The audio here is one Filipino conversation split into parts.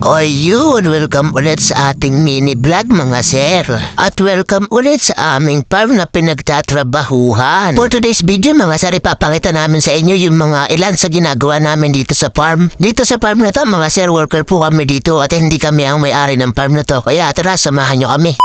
O yun, welcome ulit sa ating mini vlog mga sir. At welcome ulit sa aming farm na pinagtatrabahuhan. For today's video mga sir, ipapakita namin sa inyo yung mga ilan sa ginagawa namin dito sa farm. Dito sa farm na to mga sir, worker po kami dito at hindi kami ang may-ari ng farm na to. Kaya tara, samahan nyo kami.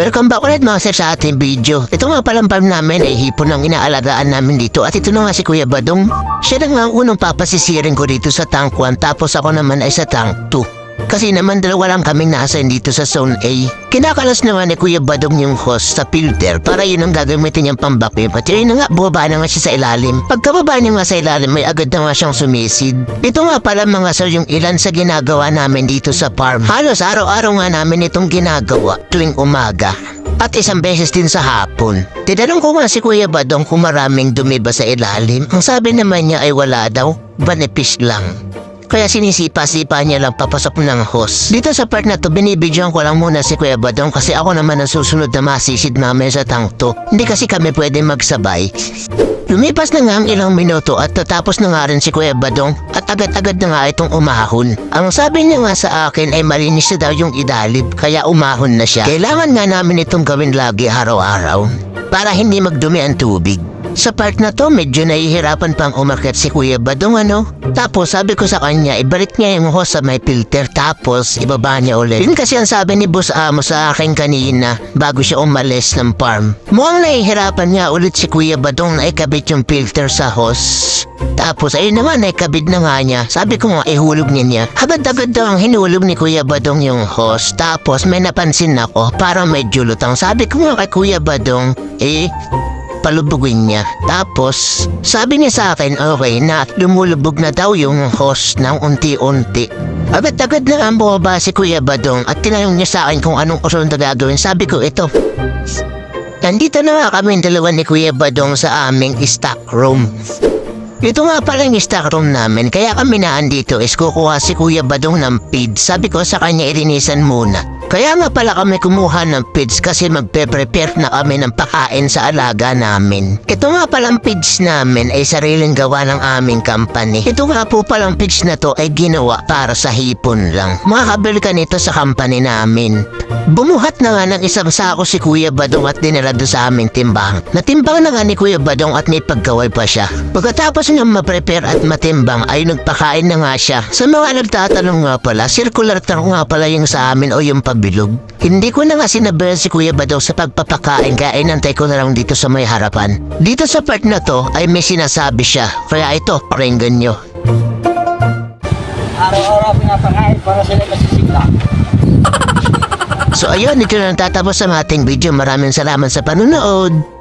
Welcome back ulit mga sir sa ating video. Ito nga palang farm namin ay hipon ang inaalagaan namin dito. At ito na nga si Kuya Badong. Siya na nga ang unang papasisirin ko dito sa tank 1 tapos ako naman ay sa tank 2. Kasi naman dalawa lang kaming nasa dito sa zone A. Kinakalas naman ni Kuya Badong yung host sa filter para yun ang gagamitin niyang pambakip. At yun na nga, bumaba na nga siya sa ilalim. Pagkababa niya nga sa ilalim, may agad na nga siyang sumisid. Ito nga pala mga sir yung ilan sa ginagawa namin dito sa farm. Halos araw-araw nga namin itong ginagawa tuwing umaga. At isang beses din sa hapon. Tinanong ko nga si Kuya Badong kung maraming dumi ba sa ilalim. Ang sabi naman niya ay wala daw, banipis lang. Kaya sinisipa-sipa niya lang papasok ng hose. Dito sa part na to, binibidyoan ko lang muna si Kuya Badong kasi ako naman ang susunod na masisid namin sa tank to. Hindi kasi kami pwede magsabay. Lumipas na nga ang ilang minuto at tatapos na nga rin si Kuya Badong at agad-agad na nga itong umahon. Ang sabi niya nga sa akin ay malinis na daw yung idalib kaya umahon na siya. Kailangan nga namin itong gawin lagi araw-araw para hindi magdumi ang tubig. Sa part na to, medyo nahihirapan pang umakyat si Kuya Badong Tapos sabi ko sa kanya, ibalik niya yung hose sa may filter tapos ibaba niya ulit. Yun kasi ang sabi ni Boss Amo sa akin kanina bago siya umalis ng farm. Mukhang nahihirapan nga ulit si Kuya Badong na ikabit yung filter sa hose. Tapos ayun naman, naikabit na nga niya. Sabi ko nga, ihulog niya. Agad-agad daw ang hinulog ni Kuya Badong yung hose. Tapos may napansin ako, parang medyo lutang. Sabi ko nga kay Kuya Badong, palubugin niya. Tapos, sabi niya sa akin, okay na, lumulubog na daw yung hose ng unti-unti. Agad-agad na ang bumaba si Kuya Badong at tinanong niya sa akin kung anong usunod na gagawin. Sabi ko, ito. Nandito na nga kami dalawa ni Kuya Badong sa aming stock room. Ito nga pala yung stock room namin, kaya kami naandito is kukuha si Kuya Badong ng feed. Sabi ko sa kanya irinisan muna. Kaya nga pala kami kumuha ng feeds kasi magpe-prepare na kami ng pakain sa alaga namin. Ito nga palang feeds namin ay sariling gawa ng aming company. Ito nga po palang feeds na to ay ginawa para sa hipon lang. Makakabili ka nito sa company namin. Bumuhat na nga ng isang sako si Kuya Badong at dinala doon sa aming timbang. Natimbang na nga ni Kuya Badong at may pagkaway pa siya. Pagkatapos niya ma-prepare at matimbang ay nagpakain na nga siya. Sa mga nagtatanong nga pala, circular tanong nga pala yung sa amin o yung bilog. Hindi ko na nga sinabihan si Kuya Badong sa pagpapakain kaya inantay ko na lang dito sa may harapan. Dito sa part na to ay may sinasabi siya. Kaya ito, pakinggan nyo. Araw-araw pinapakain para sila masisigla. So ayun, dito na tatapos ang ating video. Maraming salamat sa panonood.